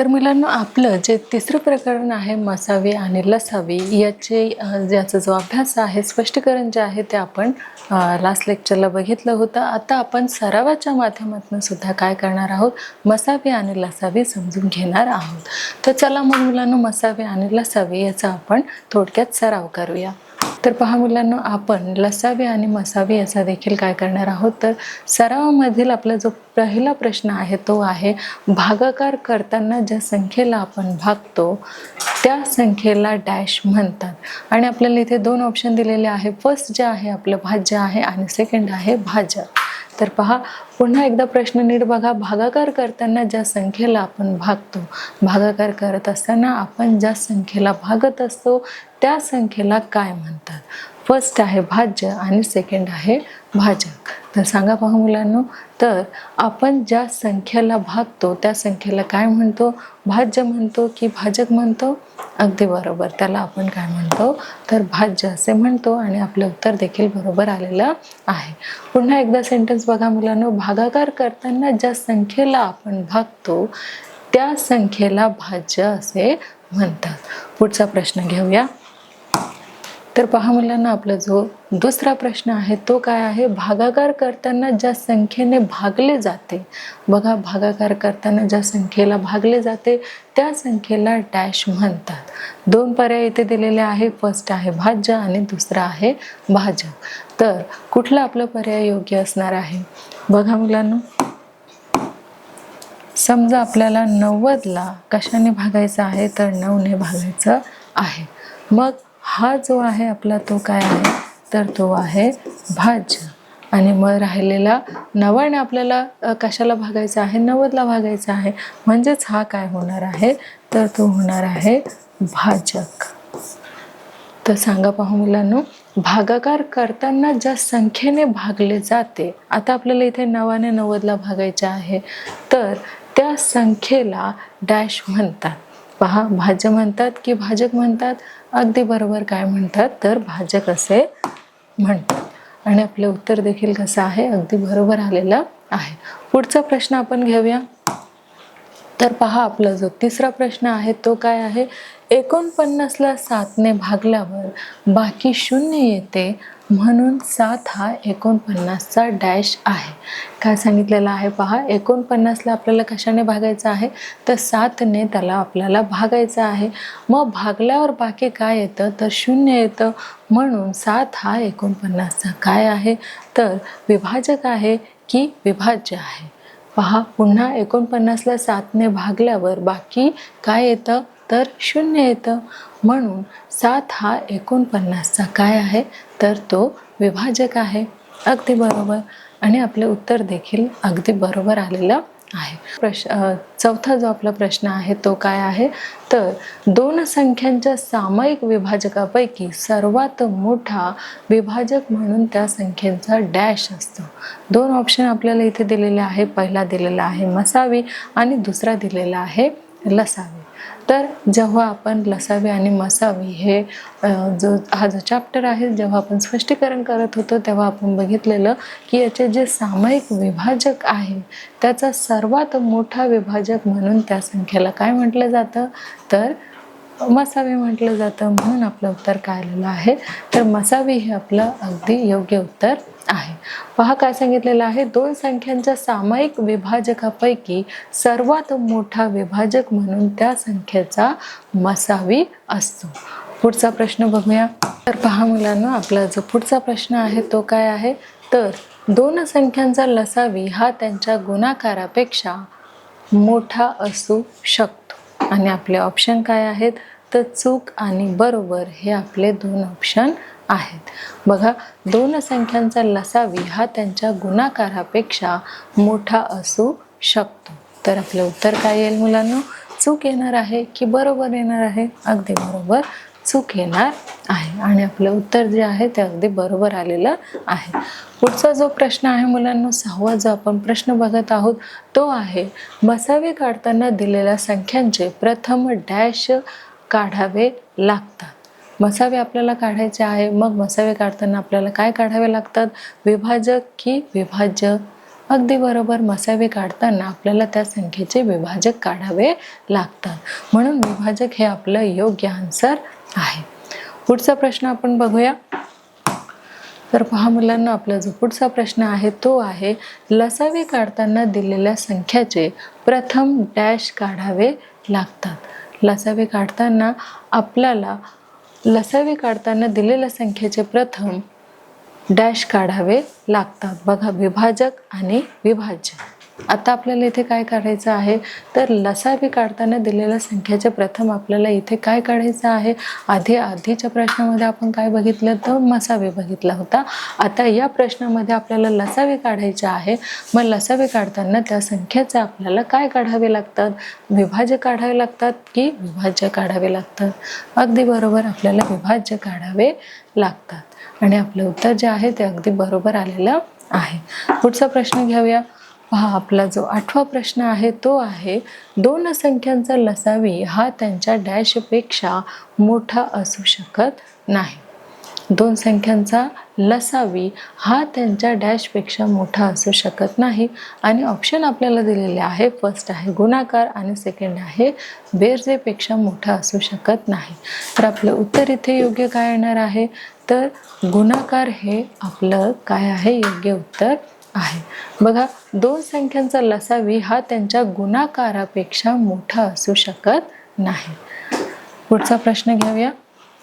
तर मुलांना आपलं जे तिसरं प्रकरण आहे मसावी आणि लसावी याचा जो अभ्यास आहे, स्पष्टीकरण जे आहे ते आपण लास्ट लेक्चरला बघितलं होतं. आता आपण सरावाच्या माध्यमातून सुद्धा काय करणार आहोत, मसावी आणि लसावी समजून घेणार आहोत. तर चला मग मुलांना मसावी आणि लसावी याचा आपण थोडक्यात सराव करूया. तर पहा मुलांना, आपण लसावी आणि मसावी याचा देखील काय करणार आहोत, तर सरावामधील आपला जो पहिला प्रश्न आहे तो आहे, भागाकार करताना ज्या संख्येला आपण भागतो त्या संख्येला डॅश म्हणतात. आणि आपल्याला इथे दोन ऑप्शन दिलेले आहे. फर्स्ट जे आहे आपलं भाज्य आहे आणि सेकंड आहे भाजक. तर पहा, पुन्हा एकदा प्रश्न नीट बघा. भागाकार करताना ज्या संख्येला आपण भागतो, भागाकार करत असताना आपण ज्या संख्येला भागत असतो त्या संख्येला काय म्हणतात. फर्स्ट आहे भाज्य आणि सेकंड आहे भाजक. तर सांगा पहा मुलांनो, तर आपण ज्या संख्येला भागतो त्या संख्येला काय म्हणतो, भाज्य म्हणतो की भाजक म्हणतो? अगदी बरोबर, त्याला आपण काय म्हणतो, तर भाज्य असे म्हणतो. आणि आपलं उत्तर देखील बरोबर आलेलं आहे. पुन्हा एकदा सेंटेन्स बघा मुलांनो, भागाकार करताना ज्या संख्येला आपण भागतो त्या संख्येला भाज्य असे म्हणतात. पुढचा प्रश्न घेऊया. तर पहा मुलांना, आपला जो दुसरा प्रश्न आहे तो काय आहे, भागाकार करताना ज्या संख्येने भागले जाते. बघा, भागाकार करताना ज्या संख्येला भागले जाते त्या संख्येला डॅश म्हणतात. दोन पर्याय इथे दिलेले आहे. फर्स्ट आहे भाज्य आणि दुसरा आहे भाजक. तर कुठला आपला पर्याय योग्य असणार आहे? बघा मुलांनो, समजा आपल्याला 90ला कशाने भागायचं आहे, तर 9ने भागायचं आहे. मग हा जो आहे आपला तो काय आहे, तर तो आहे भाज्य. आणि मग राहिलेला 90ने आपल्याला कशाला भागायचं आहे, 90ला भागायचं आहे. म्हणजेच हा काय होणार आहे, तर तो होणार आहे भाजक. तर सांगा पहा मुलांनो, भागाकार करताना ज्या संख्येने भागले जाते, आता आपल्याला इथे 9ने 90ला भागायचे आहे, तर त्या संख्येला डॅश म्हणतात. पहा, भाज्य म्हणतात की भाजक म्हणतात? अगदी बरोबर, काय म्हणतात, तर भाजक असे म्हणतात. आणि आपलं उत्तर देखील कसं आहे, अगदी बरोबर आलेलं आहे. पुढचा प्रश्न आपण घेऊया. तर पहा, आपला जो तिसरा प्रश्न आहे तो काय आहे, 49ला 7ने भागल्यावर बाकी 0 येते, म्हणून 7 हा 49चा डॅश आहे. काय सांगितलेलं आहे पहा, 49ला आपल्याला कशाने भागायचं आहे, तर 7ने त्याला आपल्याला भागायचं आहे. मग भागल्यावर बाकी काय येतं, तर 0 येतं. म्हणून 7 हा 49चा काय आहे, तर विभाजक आहे की विभाज्य आहे. पहा, पुन्हा 49ला 7ने भागल्यावर बाकी काय येतं, तर 0 येतं. म्हणून 7 हा 49चा काय आहे, तर तो विभाजक आहे. अगदी बरोबर. आणि आपले उत्तर देखील अगदी बरोबर आलेलं आहे. चौथा जो आपला प्रश्न आहे तो काय आहे, तर दोन संख्यांच्या सामायिक विभाजकापैकी सर्वात मोठा विभाजक म्हणून त्या संख्येचा डॅश असतो. दोन ऑप्शन आपल्याला इथे दिलेले आहे. पहिला दिलेला आहे मसावी आणि दुसरा दिलेला आहे लसावी. तर जेव्हा आपण लसावी आणि मसावी हे हा जो चॅप्टर आहे, जेव्हा आपण स्पष्टीकरण करत होतो तेव्हा आपण बघितलेलं की याचे जे सामायिक विभाजक आहे त्याचा सर्वात मोठा विभाजक म्हणून त्या संख्येला काय म्हटलं जातं, तर मसावी म्हटलं जातं. म्हणून आपलं उत्तर काय आलेलं आहे, तर मसावी हे आपलं अगदी योग्य उत्तर आहे. पहा, काय सांगितलेलं आहे, दोन संख्यांच्या सामायिक विभाजकापैकी सर्वात मोठा विभाजक म्हणून त्या संख्येचा मसावी असतो. पुढचा प्रश्न बघूया. तर पहा मुलांनो, आपला जो पुढचा प्रश्न आहे तो काय आहे, तर दोन संख्यांचा लसावी हा त्यांच्या गुणाकारापेक्षा मोठा असू शकतो. आणि आपले ऑप्शन काय आहेत, तर चूक आणि बरोबर हे आपले दोन ऑप्शन आहेत. बघा, दोन संख्यांचा लसावी हा त्यांच्या गुणाकारापेक्षा मोठा असू शकतो. तर आपलं उत्तर काय येईल मुलांनो, चूक येणार आहे की बरोबर येणार आहे? अगदी बरोबर, चूक येणार आहे. आणि आपलं उत्तर जे आहे ते अगदी बरोबर आलेलं आहे. पुढचा जो प्रश्न आहे मुलांनो, 6वा जो आपण प्रश्न बघत आहोत तो आहे, मसावी काढताना दिलेल्या संख्यांचे प्रथम डॅश काढावे लागतात. मसावे आपल्याला काढायचे आहे. मग मसावे काढताना आपल्याला काय काढावे लागतात, विभाजक की विभाज्य? अगदी बरोबर. मसावे काढताना आपल्याला त्या संख्येचे विभाजक काढावे लागतात, म्हणून विभाजक हे आपलं योग्य आन्सर आहे. पुढचा प्रश्न आपण बघूया. तर पहा मुलांना, आपला जो पुढचा प्रश्न आहे तो आहे, लसावे काढताना दिलेल्या संख्याचे प्रथम डॅश काढावे लागतात. लसावे काढताना आपल्याला दिलेल्या संख्येचे प्रथम डॅश काढावे लागतात. बघा, विभाजक आणि विभाज्य. आता आपल्याला इथे काय काढायचं आहे, तर लसावे काढताना दिलेल्या संख्येचे प्रथम आपल्याला इथे काय काढायचं आहे. आधीच्या प्रश्नामध्ये आपण काय बघितलं, तर मसावे बघितला होता. आता या प्रश्नामध्ये आपल्याला लसावे काढायचे आहे. मग लसावे काढताना त्या संख्येचे आपल्याला काय काढावे लागतात, विभाज्य काढावे लागतात की विभाज्य काढावे लागतात. अगदी बरोबर, आपल्याला विभाज्य काढावे लागतात आणि आपलं उत्तर जे आहे ते अगदी बरोबर आलेलं आहे. पुढचा प्रश्न घेऊया. पहा, आपला जो 8वा प्रश्न आहे तो आहे, दोन संख्यांचा लसावी हा त्यांच्या डॅशपेक्षा मोठा असू शकत नाही. दोन संख्यांचा लसावी हा त्यांच्या डॅशपेक्षा मोठा असू शकत नाही. आणि ऑप्शन आपल्याला दिलेले आहे, फर्स्ट आहे गुणाकार आणि सेकंड आहे बेरजेपेक्षा मोठा असू शकत नाही. तर आपलं उत्तर इथे योग्य काय येणार आहे, तर गुणाकार हे आपलं काय आहे, योग्य उत्तर आहे. बघा, दोन संख्यांचा लसावी हा त्यांच्या गुणाकारापेक्षा मोठा असू शकत नाही. पुढचा प्रश्न घेऊया.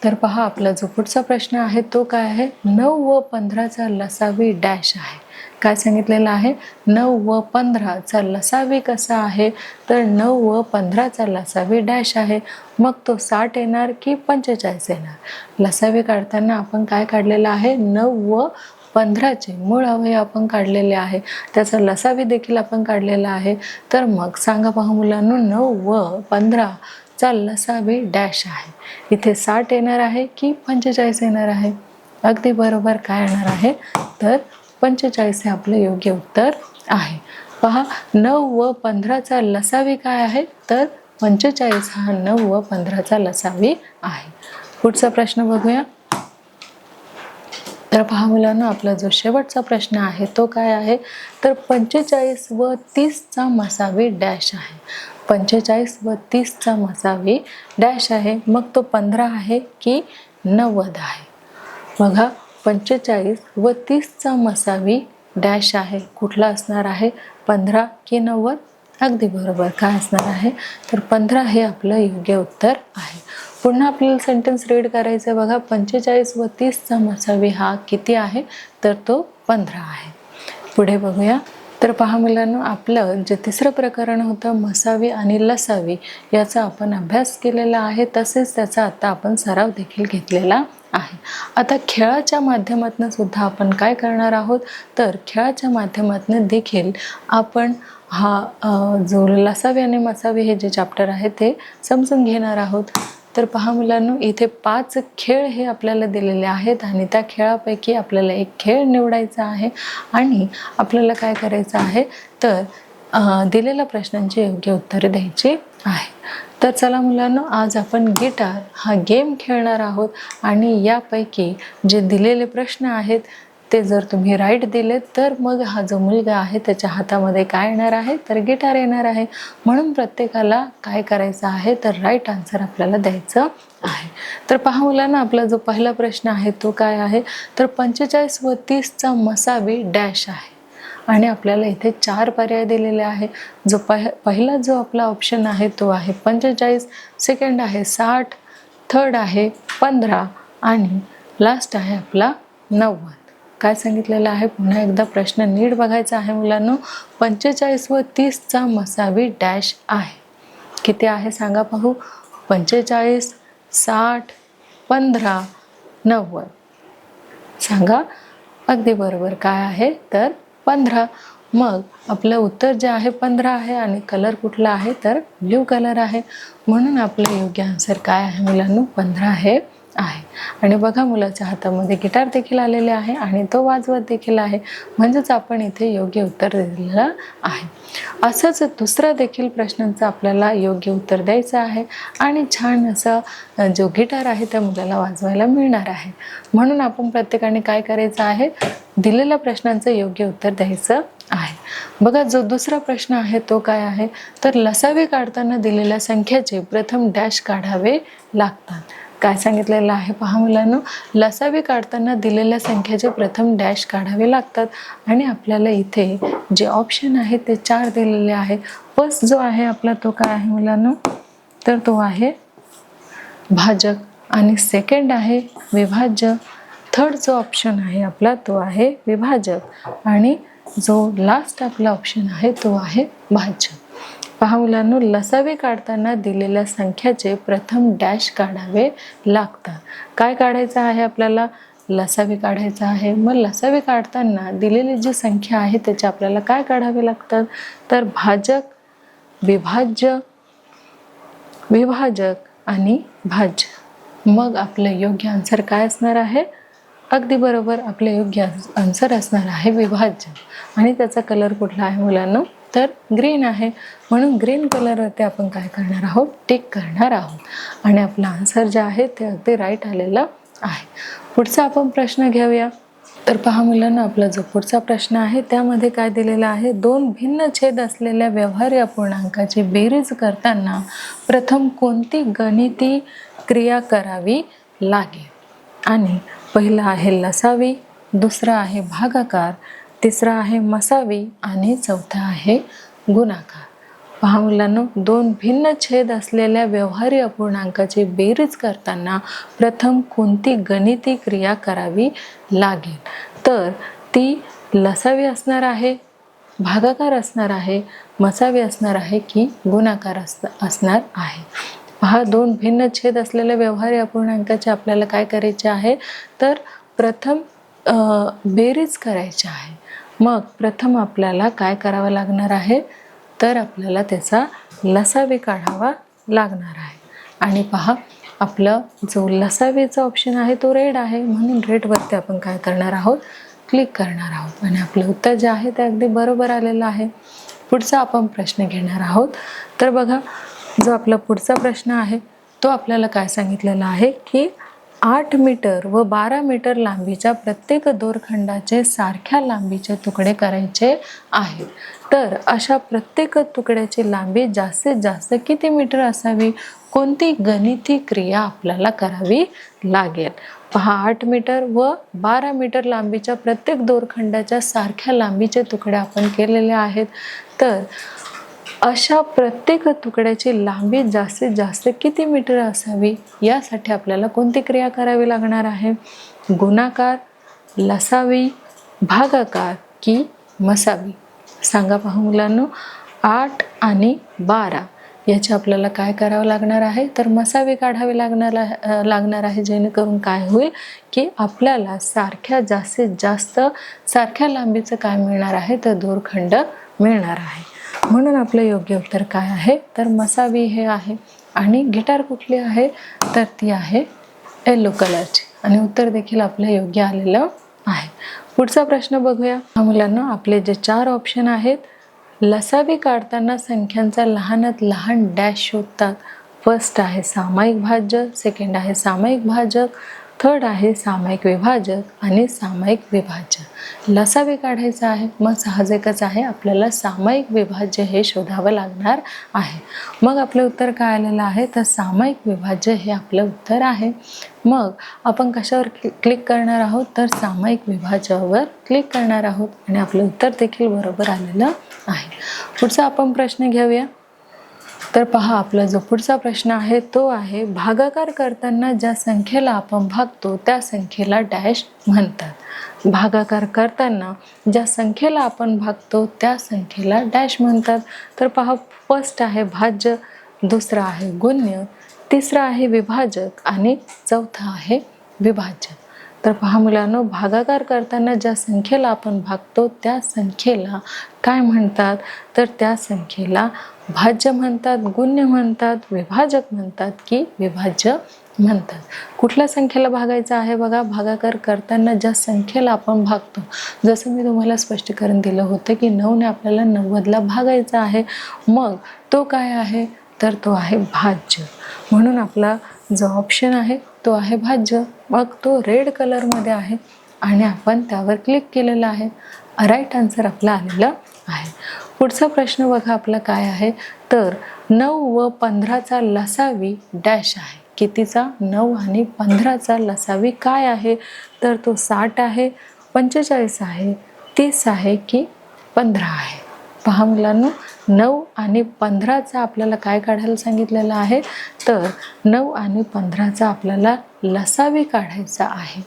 तर पहा, आपला जो पुढचा प्रश्न आहे तो काय आहे, 9 व 15चा लसावी डॅश आहे. काय सांगितलेलं आहे, 9 व 15चा लसावी कसा आहे, तर 9 व 15चा लसावी डॅश आहे. मग तो 60 येणार की 45 येणार. लसावी काढताना आपण काय काढलेलं आहे, 9 व 15चे मूळ अवयव आपण काढलेले आहे, त्याचा लसावी देखील आपण काढलेला आहे. तर मग सांगा पहा मुलांनो, 9 व 15चा लसावी डॅश आहे. इथे 60 येणार आहे की 45 येणार आहे. अगदी बरोबर, काय येणार आहे, तर 45 हे आपलं योग्य उत्तर आहे. पहा, 9 व 15चा लसावी काय आहे, तर 45 हा 9 व 15चा लसावी आहे. पुढचा प्रश्न बघूया. तर पहा मुलांना, आपला जो शेवटचा प्रश्न आहे तो काय आहे, तर 45 व 30चा मसावी डॅश आहे. 45 व 30चा मसावी डॅश आहे. मग तो 15 आहे की 90 आहे. बघा, 45 व 30चा मसावी डॅश आहे, कुठला असणार आहे, 15 की 90. अगदी बरोबर, काय असणार आहे, तर 15 हे आपलं योग्य उत्तर आहे. पुन्हा आपल्याला सेंटेन्स रीड करायचं. बघा, 45 व 30चा मसावी हा किती आहे, तर तो 15 आहे. पुढे बघूया. तर पहा मुलांनो, आपलं जे तिसरं प्रकरण होतं मसावी आणि लसावी याचा आपण अभ्यास केलेला आहे, तसेच त्याचा आता आपण सराव देखील घेतलेला आहे. आता खेळाच्या माध्यमातून सुद्धा आपण काय करणार आहोत, तर खेळाच्या माध्यमातून देखील आपण हा जो लसावी आणि मसावी हे जे चॅप्टर आहे ते समजून घेणार आहोत. तर पहा मुलांनो, इथे 5 खेळ हे आपल्याला दिलेले आहेत आणि त्या खेळापैकी आपल्याला एक खेळ निवडायचा आहे आणि आपल्याला काय करायचं आहे, तर दिलेल्या प्रश्नांची योग्य उत्तरे द्यायची आहे. तर चला मुलांनो, आज आपण गिटार हा गेम खेळणार आहोत आणि यापैकी जे दिलेले प्रश्न आहेत ते जर तुम्ही राईट दिलेत तर मग हा जो मुलगा आहे त्याच्या हातामध्ये काय येणार आहे, तर गिटार येणार आहे. म्हणून प्रत्येकाला काय करायचं आहे, तर राईट आन्सर आपल्याला द्यायचं आहे. तर पहा मुलांना, आपला जो पहिला प्रश्न आहे तो काय आहे, तर 45 व 30चा मसावी डॅश आहे आणि आपल्याला इथे 4 पर्याय दिलेले आहे. जो पहिला जो आपला ऑप्शन आहे तो आहे 45, सेकंड आहे 60, थर्ड आहे 15 आणि लास्ट आहे आपला 90. काय सांगितलेलं आहे, पुन्हा एकदा प्रश्न नीट बघायचा आहे मुलांनो. 45 व 30चा मसावी डॅश आहे. किती आहे सांगा पाहू, 45, 60, 15, 90. सांगा. अगदी बरोबर, काय आहे, तर 15. मग आपलं उत्तर जे आहे 15 आहे आणि कलर कुठला आहे, तर ब्ल्यू कलर आहे. म्हणून आपलं योग्य आन्सर काय आहे मुलांनो, 15 हे आहे. आणि बघा मुलाच्या हातामध्ये गिटार देखील आलेले आहे आणि तो वाजवत देखील आहे, म्हणजेच आपण इथे योग्य उत्तर दिलेलं आहे. असंच दुसरा देखील प्रश्नांचं आपल्याला योग्य उत्तर द्यायचं आहे आणि छान असं जो गिटार आहे त्या मुलाला वाजवायला मिळणार आहे. म्हणून आपण प्रत्येकाने काय करायचं आहे, दिलेल्या प्रश्नांचं योग्य उत्तर द्यायचं आहे. बघा जो दुसरा प्रश्न आहे तो काय आहे, तर लसावी काढताना दिलेल्या संख्येचे प्रथम डॅश काढावे लागतात. काय सांगितलेलं आहे पहा मुलांनो, लसावी काढताना दिलेल्या संख्येचे प्रथम डॅश काढावे लागतात आणि आपल्याला इथे जे ऑप्शन आहे ते 4 दिलेले आहेत. फर्स्ट जो आहे आपला तो काय आहे मुलांनो, तर तो आहे भाजक आणि सेकंड आहे विभाज्य. थर्ड जो ऑप्शन आहे आपला तो आहे विभाजक आणि जो लास्ट आपला ऑप्शन आहे तो आहे भाज्य. पहा मुलांनो, लसावी काढताना दिलेल्या संख्याचे प्रथम डॅश काढावे लागतात. काय काढायचं आहे आपल्याला, लसावी काढायचं आहे. मग लसावी काढताना दिलेली जी संख्या आहे त्याचे आपल्याला काय काढावे लागतात, तर भाजक, विभाज्य, विभाजक आणि भाज्य. मग आपलं योग्य आन्सर काय असणार आहे, अगदी बरोबर, आपले योग्य आन्सर असणार आहे विभाज्य. आणि त्याचा कलर कुठला आहे मुलांनो, तर ग्रीन आहे. म्हणून ग्रीन कलरवरती आपण काय करणार आहोत, टिक करणार आहोत आणि आपला आन्सर जे आहे ते अगदी राईट आलेलं आहे. पुढचा आपण प्रश्न घेऊया. तर पहा मुलांना, आपला जो पुढचा प्रश्न आहे त्यामध्ये काय दिलेला आहे, 2 भिन्न छेद असलेल्या व्यवहार्य अपूर्णांकाची बेरीज करताना प्रथम कोणती गणिती क्रिया करावी लागेल. आणि पहिला आहे लसावी, दुसरा आहे भागाकार, तिसरा आहे मसावी आणि चौथा आहे गुणाकार. पहा मुलांनो, 2 भिन्न छेद असलेल्या व्यवहार्य अपूर्णांकाची बेरीज करताना प्रथम कोणती गणिती क्रिया करावी लागेल, तर ती लसावी असणार आहे, भागाकार असणार आहे, मसावी असणार आहे की गुणाकार असणार आहे. पहा, 2 भिन्न छेद असलेल्या व्यवहार्य अपूर्णांकाचे आपल्याला काय करायचे आहे, तर प्रथम बेरीज करायची आहे. मग प्रथम आपल्याला काय करावं लागणार आहे, तर आपल्याला त्याचा लसावी काढावा लागणार आहे. आणि पहा, आपलं जो लसावीचा ऑप्शन आहे तो रेड आहे, म्हणून रेडवरती आपण काय करणार आहोत, क्लिक करणार आहोत आणि आपलं उत्तर जे आहे ते अगदी बरोबर आलेलं आहे. पुढचा आपण प्रश्न घेणार आहोत. तर बघा, जो आपला पुढचा प्रश्न आहे तो आपल्याला काय सांगितलेला आहे की 8 मीटर व 12 मीटर लांबीच्या प्रत्येक दोरखंडाचे सारख्या लांबीचे तुकडे करायचे आहेत. तर अशा प्रत्येक तुकड्याची लांबी जास्तीत जास्त किती मीटर असावी, कोणती गणिती क्रिया आपल्याला करावी लागेल. पहा, 8 मीटर व 12 मीटर लांबीच्या प्रत्येक दोरखंडाच्या सारख्या लांबीचे तुकडे आपण केलेले आहेत. तर अशा प्रत्येक तुकड्याची लांबी जास्तीत जास्त किती मीटर असावी, यासाठी आपल्याला कोणती क्रिया करावी लागणार आहे, गुणाकार, लसावी, भागाकार की मसावी. सांगा पहा मुलांनो, 8 आणि 12 याची आपल्याला काय करावं लागणार आहे, तर मसावी काढावी लागणार आहे, जेणेकरून काय होईल की आपल्याला जास्तीत जास्त सारख्या लांबीचं काय मिळणार आहे, तर दोरखंड मिळणार आहे. म्हणून आपलं योग्य उत्तर काय आहे, तर मसावी हे आहे. आणि गिटार कुठली आहे, तर ती आहे येलो कलरची आणि उत्तर देखील आपलं योग्य आलेलं आहे. पुढचा प्रश्न बघूया. मुलांना, आपले जे 4 ऑप्शन आहेत, लसावी काढताना संख्यांचा लहानात लहान डॅश शोधतात. फर्स्ट आहे सामायिक भाज्य, सेकंड आहे सामायिक भाजक, थर्ड आहे सामायिक विभाजक आणि सामायिक विभाज्य. लसावी काढायचं आहे, मग साहजिकच आहे आपल्याला सामायिक विभाज्य हे शोधावं लागणार आहे. मग आपलं उत्तर काय आलेलं आहे, तर सामायिक विभाज्य हे आपलं उत्तर आहे. मग आपण कशावर क्लिक करणार आहोत, तर सामायिक विभाज्यावर क्लिक करणार आहोत आणि आपलं उत्तर देखील बरोबर आलेलं आहे. पुढचा आपण प्रश्न घेऊया. तर पहा, आपला जो पुढचा प्रश्न आहे तो आहे, भागाकार करताना ज्या संख्येला आपण भागतो त्या संख्येला डॅश म्हणतात. भागाकार करताना ज्या संख्येला आपण भागतो त्या संख्येला डॅश म्हणतात. तर पहा, फर्स्ट आहे भाज्य, दुसरा आहे गुण्य, तिसरा आहे विभाजक आणि चौथा आहे विभाज्य. तर पहा मुलांनो, भागाकार करताना ज्या संख्येला आपण भागतो त्या संख्येला काय म्हणतात, तर त्या संख्येला भाज्य म्हणतात, गुण्य म्हणतात, विभाजक म्हणतात की विभाज्य म्हणतात. कुठल्या संख्येला भागायचं आहे बघा, भागाकार करताना ज्या संख्येला आपण भागतो, जसं मी तुम्हाला स्पष्टीकरण दिलं होतं की 9ने आपल्याला 90ला भागायचं आहे, मग तो काय आहे तर तो आहे भाज्य. म्हणून आपला जो ऑप्शन आहे तो आहे भाज्य. मग तो रेड कलरमध्ये आहे आणि आपण त्यावर क्लिक केलेलं आहे. राईट आन्सर आपला आलेला आहे. पुढचा प्रश्न बघा आपला काय आहे तर 9 व 15चा लसावी डॅश आहे. कितीचा? 9 आणि 15चा लसावी काय आहे तर तो 60 आहे, 45 आहे, 30 आहे की 15 आहे. पहा मुलांनो, 9 आणि 15चा आपल्याला काय काढायला सांगितलेलं आहे तर 9 आणि 15चा आपल्याला लसावी काढायचा आहे.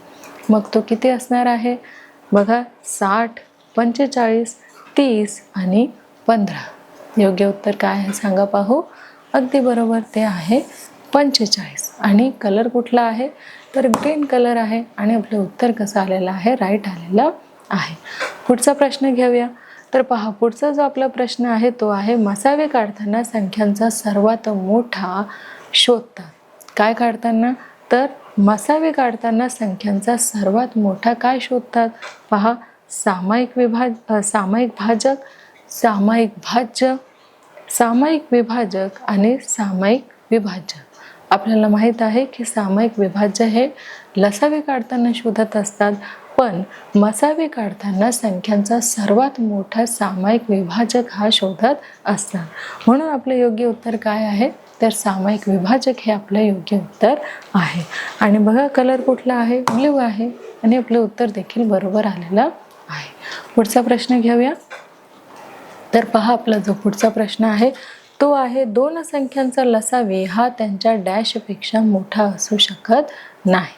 मग तो किती असणार आहे बघा, 60, 45, 30 आणि 15. योग्य उत्तर काय आहे सांगा पाहू. अगदी बरोबर, ते आहे 45. आणि कलर कुठला आहे तर ग्रीन कलर आहे आणि आपलं उत्तर कसं आलेलं आहे, राईट आलेलं आहे. पुढचा प्रश्न घेऊया. तर पहा, पुढचा जो आपला प्रश्न आहे तो आहे मसावे काढताना संख्यांचा सर्वात मोठा शोधतात. काय काढताना तर मसावे काढताना संख्यांचा सर्वात मोठा काय शोधतात. पहा, सामायिक भाजक, सामायिक भाज्य, सामायिक विभाजक आणि सामायिक विभाज्य. आपल्याला माहीत आहे की सामायिक विभाज्य हे लसावी काढताना शोधत असतात, पण मसावे काढताना संख्यांचा सर्वात मोठा सामायिक विभाजक हा शोधत असतात. म्हणून आपलं योग्य उत्तर काय आहे तर सामायिक विभाजक हे आपलं योग्य उत्तर आहे. आणि बघा कलर कुठला आहे, ब्ल्यू आहे आणि आपलं उत्तर देखील बरोबर आलेलं आहे. पुढचा प्रश्न घेऊया. तर पहा, आपला जो पुढचा प्रश्न आहे तो आहे 2 संख्यांचा लसावी हा त्यांच्या डॅशपेक्षा मोठा असू शकत नाही.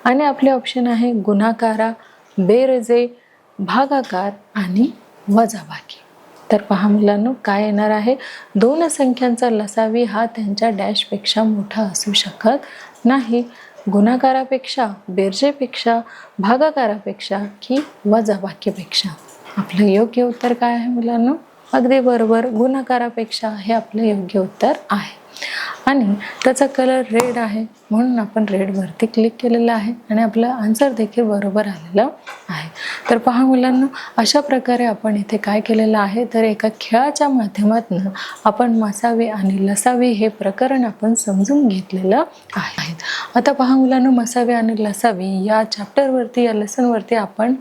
आणि आपले ऑप्शन आहे गुणाकारा, बेरजे, भागाकार आणि वजाबाकी. तर पहा मुलांनो, काय येणार आहे, 2 संख्यांचा लसावी हा त्यांच्या डॅशपेक्षा मोठा असू शकत नाही. गुणाकारापेक्षा, बेरजेपेक्षा, भागाकारापेक्षा की वजाबाकीपेक्षा. आपलं योग्य उत्तर काय आहे मुलांनो, अगदी बरोबर, गुणाकारापेक्षा हे आपलं योग्य उत्तर आहे. आणि त्याचा कलर रेड आहे म्हणून आपण रेडवरती क्लिक केलेलं आहे आणि आपलं आन्सर देखील बरोबर आलेलं आहे. तर पहा मुलांनो, अशा प्रकारे आपण इथे काय केलेलं आहे तर एका खेळाच्या माध्यमातून आपण मसावी आणि लसावी हे प्रकरण आपण समजून घेतलेलं आहे. आता पहा मुलांनो, मसावी आणि लसावी या चॅप्टरवरती, या लेसनवरती आपण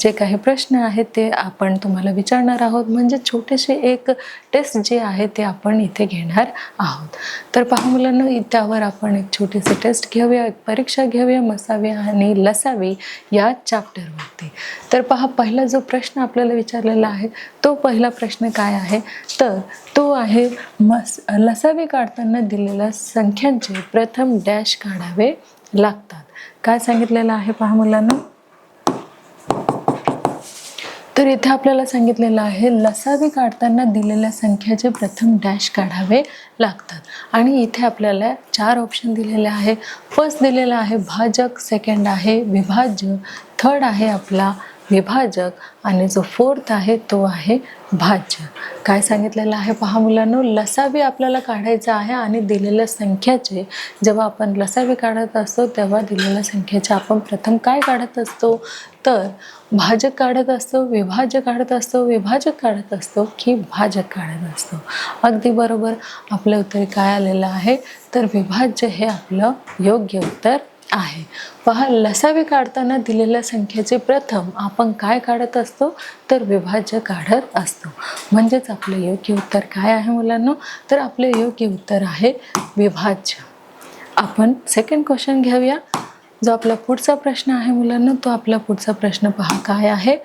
जे काही प्रश्न आहेत ते आपण तुम्हाला विचारणार आहोत. म्हणजे छोटेसे एक टेस्ट जे आहे ते आपण इथे घेणार आहोत. तर पहा मुलांनो, त्यावर आपण एक छोटीशी टेस्ट घेऊया, एक परीक्षा घेऊया मसावी आणि लसावी या चॅप्टरवरती. तर पहा, पहिला जो प्रश्न आपल्याला विचारलेला आहे तो पहिला प्रश्न काय आहे तर तो आहे लसावी काढताना दिलेल्या संख्यांचे प्रथम डॅश काढावे लागतात. काय सांगितलेलं आहे पहा मुलांनो. तर इथे आपल्याला सांगितलेलं आहे लसावी काढताना दिलेल्या संख्येचे प्रथम डॅश काढावे लागतात. आणि इथे आपल्याला 4 ऑप्शन दिलेले आहे. फर्स्ट दिलेला आहे भाजक, सेकंड आहे विभाज्य, थर्ड आहे आपला विभाजक आणि जो फोर्थ आहे तो आहे भाज्य. काय सांगितलेलं आहे पहा मुलांनो, लसावी आपल्याला काढायचं आहे आणि दिलेल्या संख्याचे, जेव्हा आपण लसावी काढत असतो तेव्हा दिलेल्या संख्येचे आपण प्रथम काय काढत असतो तर भाजक काढत असतो, विभाज्य काढत असतो, विभाजक काढत असतो की भाजक काढत असतो. अगदी बरोबर, आपलं उत्तर काय आलेलं आहे तर विभाज्य हे आपलं योग्य उत्तर आहे. पहा, लसावी काढताना दिलेल्या संख्येचे प्रथम आपण काय काढत असतो तर विभाज्य काढत असतो. म्हणजेच आपलं योग्य उत्तर काय आहे मुलांनो तर आपले योग्य उत्तर आहे विभाज्य. आपण सेकंड क्वेश्चन घेऊया. जो आपला पुढचा प्रश्न आहे मुलांनो, तो आपला पुढचा प्रश्न पहा काय आहे.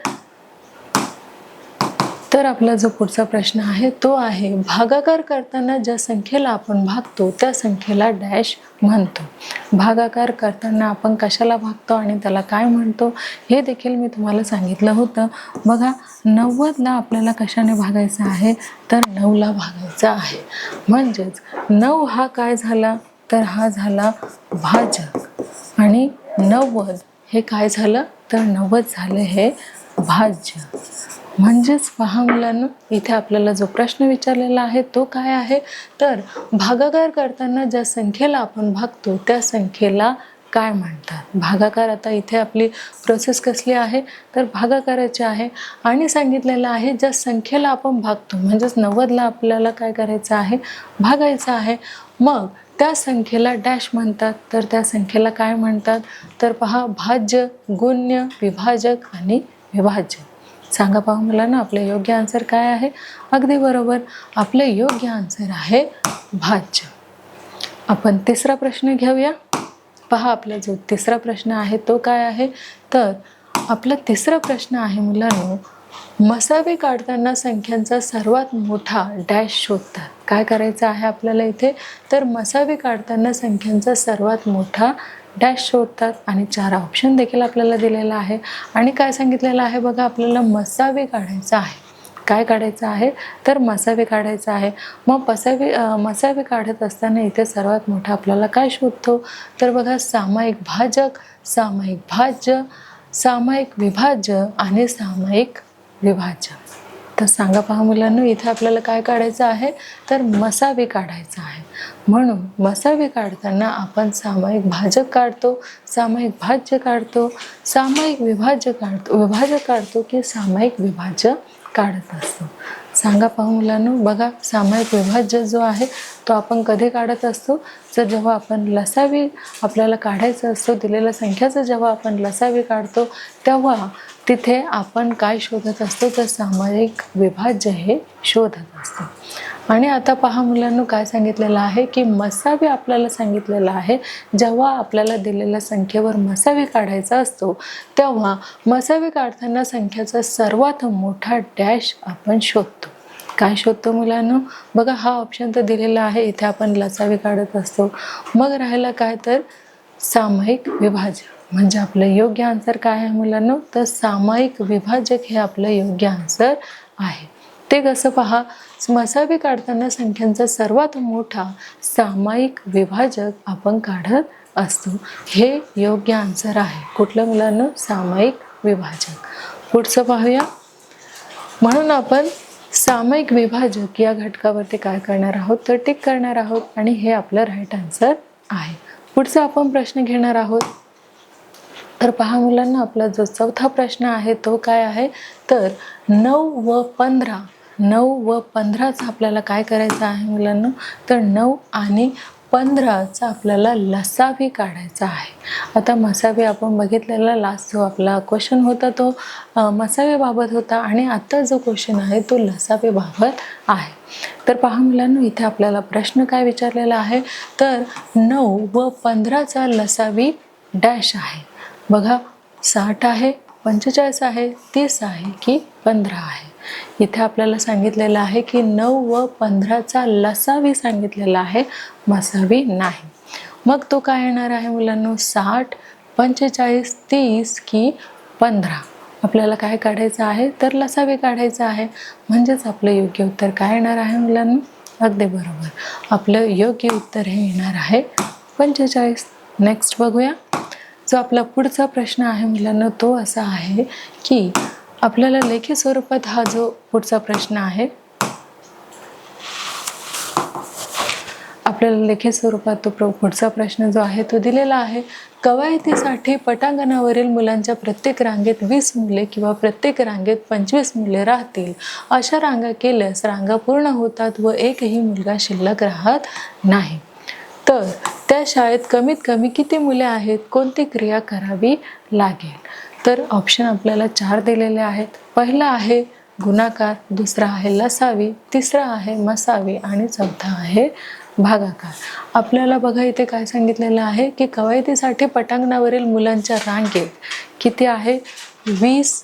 तर आपला जो पुढचा प्रश्न आहे तो आहे भागाकार करताना ज्या संख्येला आपण भागतो त्या संख्येला डॅश म्हणतो. भागाकार करताना आपण कशाला भागतो आणि त्याला काय म्हणतो हे देखील मी तुम्हाला सांगितलं होतं. बघा, 90ला आपल्याला कशाने भागायचं आहे तर 9ला भागायचं आहे. म्हणजेच 9 हा काय झाला तर हा झाला भाजक आणि 90 हे काय झालं तर 90 झाले हे भाज्य. म्हणजेच पहा मुलांनो, इथे आपल्याला जो प्रश्न विचारलेला आहे तो काय आहे, तर भागाकार करताना ज्या संख्येला आपण भागतो त्या संख्येला काय म्हणतात. भागाकार, आता इथे आपली प्रोसेस कसली आहे, तर भागाकाराची आहे आणि सांगितलेलं आहे ज्या संख्येला आपण भागतो, म्हणजेच 90ला आपल्याला काय करायचं आहे, भागायचं आहे. मग त्या संख्येला डॅश म्हणतात, तर त्या संख्येला काय म्हणतात, तर पहा भाज्य, गुण्य, विभाजक आणि विभाज्य. सांगा पाहू मुलांना, आपलं योग्य आन्सर काय आहे. अगदी बरोबर, आपलं योग्य आन्सर आहे भाज्य. आपण तिसरा प्रश्न घेऊया. पहा, आपला जो तिसरा प्रश्न आहे तो काय आहे, तर आपला तिसरा प्रश्न आहे मुलांनो, मसावे काढताना संख्यांचा सर्वात मोठा डॅश शोधतात. काय करायचं आहे आपल्याला इथे, तर मसावे काढताना संख्यांचा सर्वात मोठा डॅश शोधतात आणि 4 ऑप्शन देखील आपल्याला दिलेला आहे. आणि काय सांगितलेलं आहे बघा, आपल्याला मसावे काढायचं आहे. काय काढायचं आहे, तर मसावे काढायचं आहे. मग मसावे काढत असताना इथे सर्वात मोठा आपल्याला काय शोधतो, तर बघा सामायिक भाजक, सामायिक भाज्य, सामायिक विभाज्य आणि सामायिक विभाज्य. तर सांगा पहा मुलांनो, इथे आपल्याला काय काढायचं आहे, तर मसावे काढायचं आहे. म्हणून मसावे काढताना आपण सामायिक भाजक काढतो, सामायिक भाज्य काढतो, सामायिक विभाज्य काढतो की सामायिक विभाज्य काढत असतो. सांगा पाहू मुलांनो, बघा सामायिक विभाज्य जो आहे तो आपण कधी काढत असतो, तर जेव्हा आपण लसावी आपल्याला काढायचं असतो, दिलेल्या संख्याचं जेव्हा आपण लसावी काढतो तेव्हा तिथे आपण काय शोधत असतो, तर सामायिक विभाज्य हे शोधत असतो. आणि आता पहा मुलांनो, काय सांगितलेलं आहे की मसावी आपल्याला सांगितलेलं आहे, जेव्हा आपल्याला दिलेल्या संख्येवर मसावी काढायचा असतो तेव्हा मसावी काढताना संख्याचा सर्वात मोठा डॅश आपण शोधतो. काय शोधतो मुलांनो, बघा हा ऑप्शन तर दिलेला आहे, इथे आपण लसावी काढत असतो. मग राहिला काय, तर सामायिक विभाज्य. म्हणजे आपलं योग्य आन्सर काय आहे मुलांनो, तर सामायिक विभाजक हे आपलं योग्य आन्सर आहे. ते कसं पहा, मसावी काढताना संख्यांचा सर्वात मोठा सामायिक विभाजक आपण काढत असतो. हे योग्य आन्सर आहे. कुठलं मुलांनो, सामायिक विभाजक. पुढचं पाहूया. म्हणून आपण सामायिक विभाजक या घटकावरती काय करणार आहोत, तर टिक करणार आहोत आणि हे आपलं राईट आन्सर आहे. पुढचा आपण प्रश्न घेणार आहोत. तर पहा मुलांना, आपला जो चौथा प्रश्न आहे तो काय आहे, तर 9 व 15चा आपल्याला काय करायचं आहे मुलांना, तर 9 आणि 15चा आपल्याला लसावी काढायचा आहे. आता मसावी आपण बघितलेला लास्ट जो आपला क्वेश्चन होता तो मसाव्याबाबत होता आणि आता जो क्वेश्चन आहे तो लसावीबाबत आहे. तर पहा मुलांनो, इथे आपल्याला प्रश्न काय विचारलेला आहे, तर 9 व 15चा लसावी डॅश आहे. बघा 60 आहे, 45 आहे, 30 आहे की 15 आहे. इथे आपल्याला सांगितलेलं आहे की 9 व 15चा लसावी सांगितलेला आहे, मसावी नाही. मग तो काय येणार आहे मुलांनो, 60, 45, 30 की 15. आपल्याला काय काढायचं आहे, तर लसावी काढायचं आहे. म्हणजेच आपलं योग्य उत्तर काय येणार आहे मुलांनो, अगदी बरोबर, आपलं योग्य उत्तर हे येणार आहे 45. नेक्स्ट बघूया. जो आपला पुढचा प्रश्न आहे मुलांना तो असा आहे की आपल्याला लेखी स्वरूपात हा जो पुढचा प्रश्न आहे, आपल्याला लेखी स्वरूपात तो पुढचा प्रश्न जो आहे तो दिलेला आहे. कवायतीसाठी पटांगणावरील मुलांच्या प्रत्येक रांगेत 20 मुले किंवा प्रत्येक रांगेत 25 मुले राहतील. अशा रांगा केल्यास रांगा पूर्ण होतात व एकही मुलगा शिल्लक राहत नाही. तर त्या शाळेत कमीत कमी किती मुले आहेत, कोणती क्रिया करावी लागेल. तर ऑप्शन आपल्याला 4 दिलेले आहेत. पहिला आहे गुणाकार, दुसरा आहे लसावी, तिसरा आहे मसावी आणि चौथा आहे भागाकार. आपल्याला बघा इथे काय सांगितलेलं आहे की कवायतीसाठी पटांगणावरील मुलांच्या रांगेत किती आहे, 20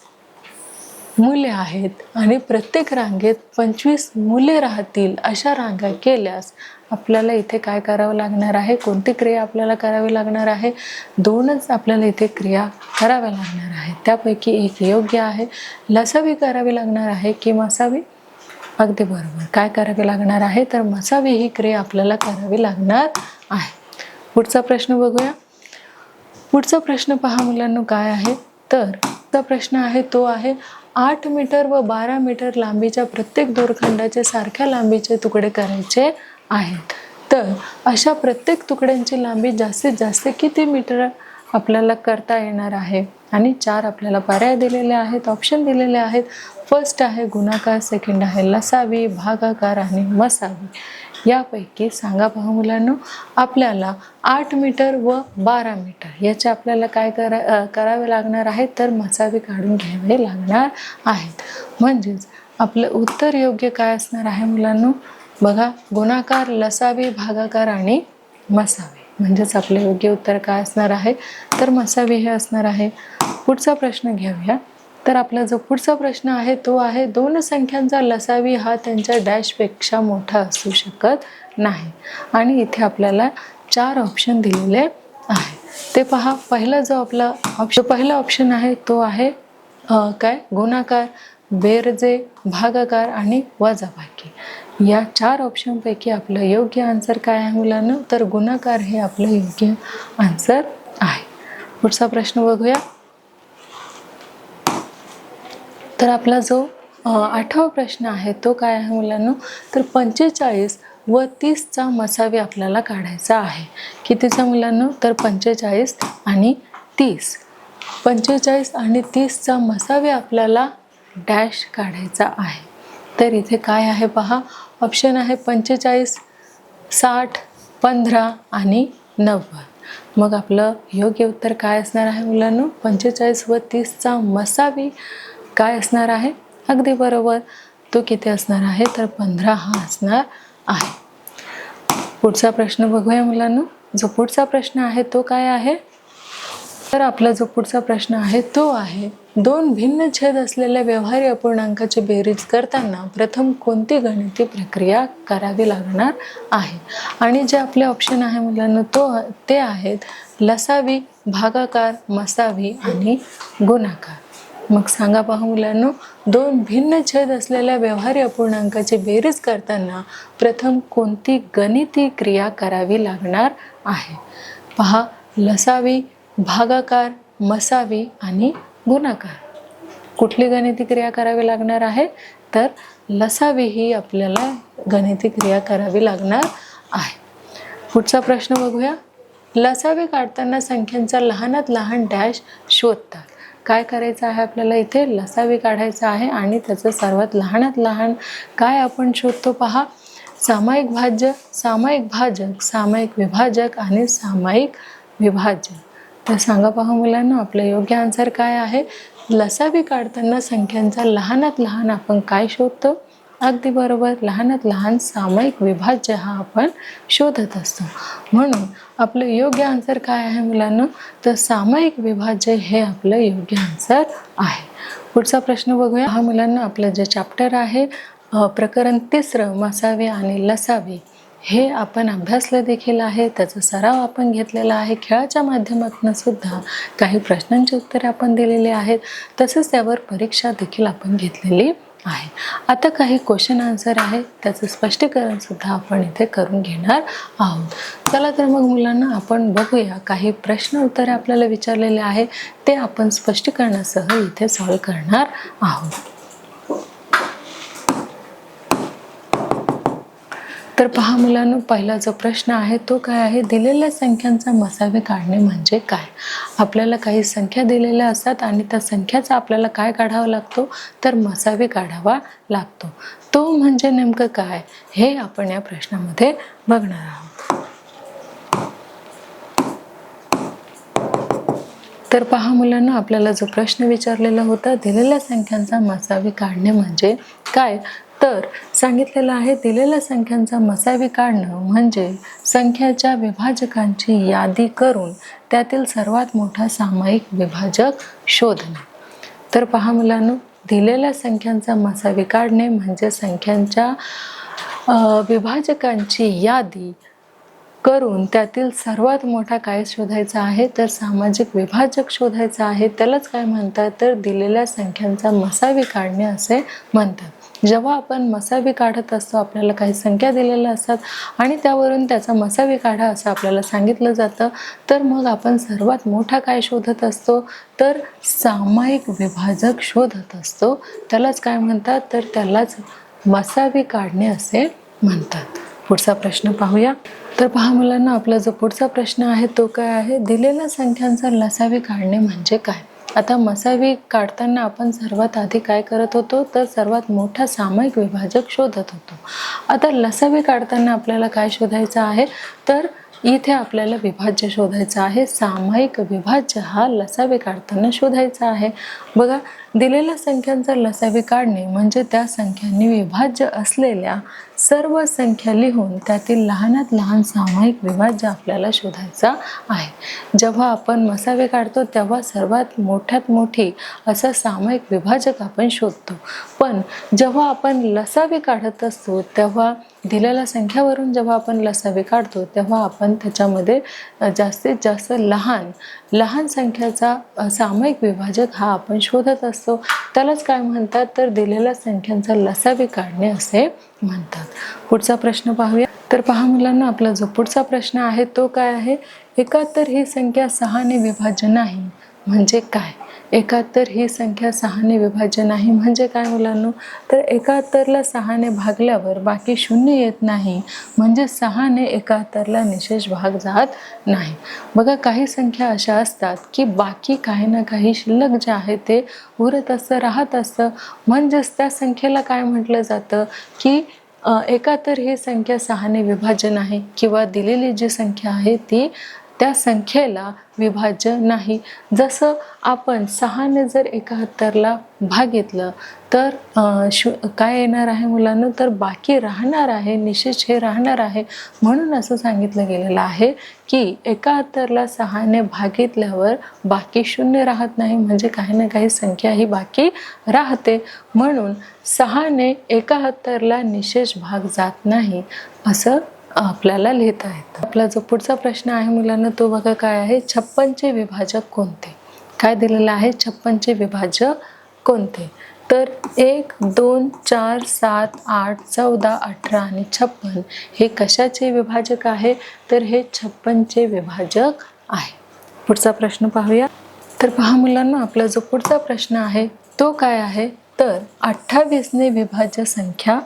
मुले आहेत आणि प्रत्येक रांगेत 25 मुले राहतील. अशा रांगा केल्यास आपल्याला इथे काय करावं लागणार आहे, कोणती क्रिया आपल्याला करावी लागणार आहे, 2च आपल्याला इथे क्रिया कराव्या लागणार आहे. त्यापैकी एक योग्य आहे. लसावी करावी लागणार आहे की मसावी, अगदी बरोबर, काय करावे लागणार आहे, तर मसावी ही क्रिया आपल्याला करावी लागणार आहे. पुढचा प्रश्न बघूया. पुढचा प्रश्न पहा मुलांनो काय आहे, तर पुढचा प्रश्न आहे तो आहे 8 मीटर व 12 मीटर लांबीच्या प्रत्येक दोरखंडाचे सारख्या लांबीचे तुकडे करायचे आहेत. तर अशा प्रत्येक तुकड्यांची लांबी जास्तीत जास्त किती मीटर आपल्याला करता येणार आहे? आणि 4 आपल्याला पर्याय दिलेले आहेत, ऑप्शन दिलेले आहेत. फर्स्ट आहे गुणाकार, सेकंड आहे लसावी, भागाकार आणि मसावी. यापैकी सांगा पहा मुलांनो, आपल्याला 8 मीटर व 12 मीटर याचे आपल्याला काय करावे लागणार आहे? तर मसावी काढून घ्यावे लागणार आहेत. म्हणजेच आपलं उत्तर योग्य काय असणार आहे मुलांनो? बघा, गुणाकार, लसावी, भागाकार आणि मसावी. म्हणजेच आपले योग्य उत्तर काय असणार आहे? तर मसावी हे असणार आहे. पुढचा प्रश्न घेऊया. तर आपला जो पुढचा प्रश्न आहे तो आहे, दोन संख्यांचा लसावी हा त्यांच्या डॅशपेक्षा मोठा असू शकत नाही. आणि इथे आपल्याला 4 ऑप्शन दिलेले आहे. ते पहा, पहिला जो आपला पहिला ऑप्शन आहे तो आहे काय? गुणाकार, बेरजे, भागाकार आणि वजाबाकी. या 4 ऑप्शनपैकी आपलं योग्य आन्सर काय आहे मुलांना? तर गुणाकार हे आपलं योग्य आन्सर आहे. पुढचा प्रश्न बघूया. तर आपला जो 8वा प्रश्न आहे तो काय आहे मुलांनो? तर 45 व 30चा मसावी आपल्याला काढायचा आहे. कितीचा मुलांनो? तर 45 आणि 30. 45 आणि 30चा मसावी आपल्याला डॅश काढायचा आहे. तर इथे काय आहे पहा, ऑप्शन आहे 45, 60, 15 आणि 90. मग आपलं योग्य उत्तर काय असणार आहे मुलांनो? 45 व 30चा मसावी काय असणार आहे? अगदी बरोबर. तो किती असणार आहे? तर 15 हा असणार आहे. पुढचा प्रश्न बघूया मुलांनो. जो पुढचा प्रश्न आहे तो काय आहे? तर आपला जो पुढचा प्रश्न आहे तो आहे, दोन भिन्न छेद असलेल्या व्यवहारी अपूर्णांकाची बेरीज करताना प्रथम कोणती गणिती प्रक्रिया करावी लागणार आहे? आणि जे आपले ऑप्शन आहे मुलांना ते आहेत लसावी, भागाकार, मसावी आणि गुणाकार. मग सांगा पहा मुलांनो, दोन भिन्न छेद असलेल्या व्यवहारी अपूर्णांकाची बेरीज करताना प्रथम कोणती गणिती क्रिया करावी लागणार आहे? पहा, लसावी, भागाकार, मसावी आणि गुणाकार. कुठली गणिती क्रिया करावी लागणार आहे? तर लसावी ही आपल्याला गणिती क्रिया करावी लागणार आहे. पुढचा प्रश्न बघूया. लसावी काढताना संख्यांचा लहानात लहान डॅश शोधतात. काय करायचं आहे आपल्याला? इथे लसावी काढायचा आहे आणि त्याचं सर्वात लहानात लहान काय आपण शोधतो पहा, सामायिक भाज्य, सामायिक भाजक, सामायिक विभाजक आणि सामायिक विभाज्य. तर सांगा पहा मुलांना, आपलं योग्य आन्सर काय आहे? लसावी काढताना संख्यांचा लहानात लहान आपण काय शोधतो? अगदी बरोबर, लहानात लहान सामायिक विभाज्य हा आपण शोधत असतो. म्हणून आपलं योग्य आन्सर काय आहे मुलांना? तर सामायिक विभाज्य हे आपलं योग्य आन्सर आहे. पुढचा प्रश्न बघूया. हा मुलांना आपलं जे चॅप्टर आहे प्रकरण 3 मसावी आणि लसावी हे आपण अभ्यासलं देखील आहे. त्याचा सराव आपण घेतलेला आहे. खेळाच्या माध्यमातून सुद्धा काही प्रश्नांची उत्तरे आपण दिलेली आहेत. तसंच त्यावर परीक्षा देखील आपण घेतलेली आहे. आता काही क्वेश्चन आन्सर आहे, त्याचं स्पष्टीकरण सुद्धा आपण इथे करून घेणार आहोत. चला तर मग मुलांना आपण बघूया, काही प्रश्न उत्तरे आपल्याला विचारलेले आहे ते आपण स्पष्टीकरणासह इथे सॉल्व करणार आहोत. तर पहा मुलांनो, पहिला जो प्रश्न आहे तो काय आहे? दिलेल्या संख्यांचा मसावी काढणे म्हणजे काय? आपल्याला काही संख्या दिलेल्या असतात आणि त्या संख्याचा आपल्याला काय काढावा लागतो? तर मसावी काढावा लागतो. तो म्हणजे नेमकं काय हे आपण या प्रश्नामध्ये बघणार आहोत. तर पहा मुलांना, आपल्याला जो प्रश्न विचारलेला होता, दिलेल्या संख्यांचा मसावी काढणे म्हणजे काय? तर सांगितलेलं आहे, दिलेल्या संख्यांचा मसावी काढणं म्हणजे संख्याच्या विभाजकांची यादी करून त्यातील सर्वात मोठा सामायिक विभाजक शोधणे. तर पहा मुलांनो, दिलेल्या संख्यांचा मसावी काढणे म्हणजे संख्यांच्या विभाजकांची यादी करून त्यातील सर्वात मोठा काय शोधायचा आहे? तर सामाजिक विभाजक शोधायचा आहे. त्यालाच काय म्हणतात? तर दिलेल्या संख्यांचा मसावी काढणे असे म्हणतात. जेव्हा आपण मसावी काढत असतो, आपल्याला काही संख्या दिलेल्या असतात आणि त्यावरून त्याचा मसावी काढा असं आपल्याला सांगितलं जातं, तर मग आपण सर्वात मोठा काय शोधत असतो, तर सामायिक विभाजक शोधत असतो. त्यालाच काय म्हणतात, तर त्यालाच मसावी काढणे असे म्हणतात. पुढचा प्रश्न पाहूया. तर पहा मुलांना, आपला जो पुढचा प्रश्न आहे तो काय आहे, दिलेल्या संख्यांचा लसावी काढणे म्हणजे काय. आता मसावी काढताना आपण सर्वात आधी काय करत होतो, तर सर्वात मोठा सामायिक विभाजक शोधत होतो. आता लसावी काढताना आपल्याला काय शोधायचं आहे, तर इथे आपल्याला विभाज्य शोधायचं आहे. सामायिक विभाज्य हा लसावी काढताना शोधायचा आहे. बघा, दिलेल्या संख्यांचा लसावी काढणे म्हणजे त्या संख्यांनी विभाज्य असलेल्या सर्व संख्या लिहून त्यातील लहानात लहान सामायिक विभाज्य आपल्याला शोधायचा आहे. जेव्हा आपण मसावे काढतो तेव्हा सर्वात मोठ्यात मोठी असं सामायिक विभाजक आपण शोधतो. पण जेव्हा आपण लसावी काढत असतो तेव्हा दिलेल्या संख्यावरून जेव्हा आपण लसावी काढतो तेव्हा आपण त्याच्यामध्ये जास्तीत जास्त लहान संख्याचा सामायिक विभाजक हा आपण शोधत असतो. त्यालाच काय म्हणतात, तर दिलेल्या संख्यांचा लसावी काढणे असे म्हणतात. पुढचा प्रश्न पाहूया. तर पहा मुलांना, आपला जो पुढचा प्रश्न आहे तो काय आहे, 71 ही संख्या 6 ने विभाज्य नाही म्हणजे काय. 71 ही संख्या 6 ने विभाज्य नाही म्हणजे काय मुलांनो, तर 71ला 6 ने भागल्यावर बाकी शून्य येत नाही म्हणजे 6 ने 71ला निशेष भाग जात नाही. बघा, काही संख्या अशा असतात की बाकी काही ना काही शिल्लक जे आहे ते उरत असतं, राहत असतं, म्हणजेच त्या संख्येला काय म्हटलं जातं की 71 ही संख्या 6 ने विभाज्य नाही, किंवा दिलेली जी संख्या आहे ती त्या संख्येला विभाज्य नाही. जसं आपण 6 ने जर 71ला भागितलं तर काय येणार आहे मुलांना, तर बाकी राहणार आहे, निशेष हे राहणार आहे. म्हणून असं सांगितलं गेलेलं आहे की 71ला 6 ने भागितल्यावर बाकी शून्य राहत नाही म्हणजे काही ना काही संख्या ही बाकी राहते. म्हणून 6 ने 71ला निशेष भाग जात नाही असं आपल्याला लिहिता येतं. आपला जो पुढचा प्रश्न आहे मुलांना तो बघा काय आहे, 56चे विभाजक कोणते. काय दिलेलं आहे, 56चे विभाजक कोणते, तर 1, 2, 4, 7, 8, 14, 18 आणि 56 हे कशाचे विभाजक आहे, तर हे 56चे विभाजक आहे. पुढचा प्रश्न पाहूया. तर पहा मुलांना, आपला जो पुढचा प्रश्न आहे तो काय आहे, तर 28 ने विभाज्य संख्या.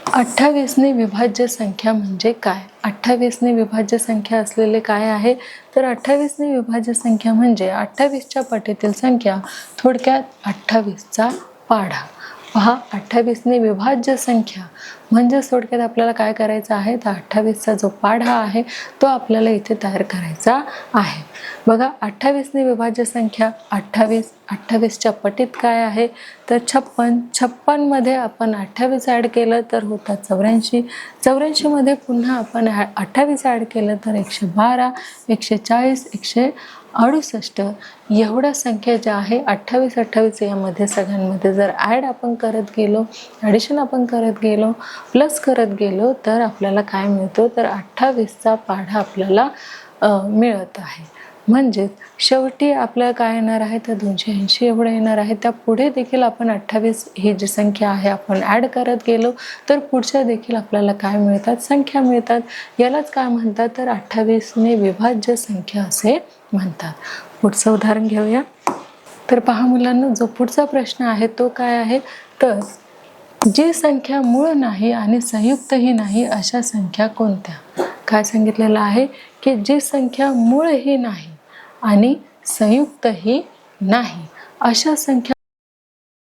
28 ने विभाज्य संख्या म्हणजे काय. 28 ने विभाज्य संख्या असलेले काय आहे, तर 28 ने विभाज्य संख्या म्हणजे 28च्या पटीतील संख्या, थोडक्यात 28चा पाढा. पहा, 28 ने विभाज्य संख्या म्हणजे थोडक्यात आपल्याला काय करायचं आहे, तर 28चा जो पाढा आहे तो आपल्याला इथे तयार करायचा आहे. बघा, 28 ने विभाज्य संख्या 28च्या पटीत काय आहे, तर 56 मध्ये आपण 28 ॲड केलं तर होतात 84 मध्ये पुन्हा आपण 28 ॲड केलं तर 112, 140, 168 एवढ्या संख्या ज्या आहे 28 यामध्ये सगळ्यांमध्ये जर ॲड आपण करत गेलो, ॲडिशन आपण करत गेलो, प्लस करत गेलो तर आपल्याला काय मिळतो, तर 28चा पाढा आपल्याला मिळत आहे. म्हणजे शेवटी आपल्याला काय येणार आहे, तर 280 एवढं येणार आहे. त्या पुढे देखील आपण 28 ही जी संख्या आहे आपण ॲड करत गेलो तर पुढच्या देखील आपल्याला काय मिळतात, संख्या मिळतात. यालाच काय म्हणतात, तर 28 ने विभाज्य संख्या असे म्हणतात. पुढचं उदाहरण घेऊया. तर पहा मुलांना, जो पुढचा प्रश्न आहे तो काय आहे, तर जी संख्या मूळ नाही आणि संयुक्तही नाही अशा संख्या कोणत्या. काय सांगितलेलं आहे की जी संख्या मूळही नाही आणि संयुक्तही नाही अशा संख्या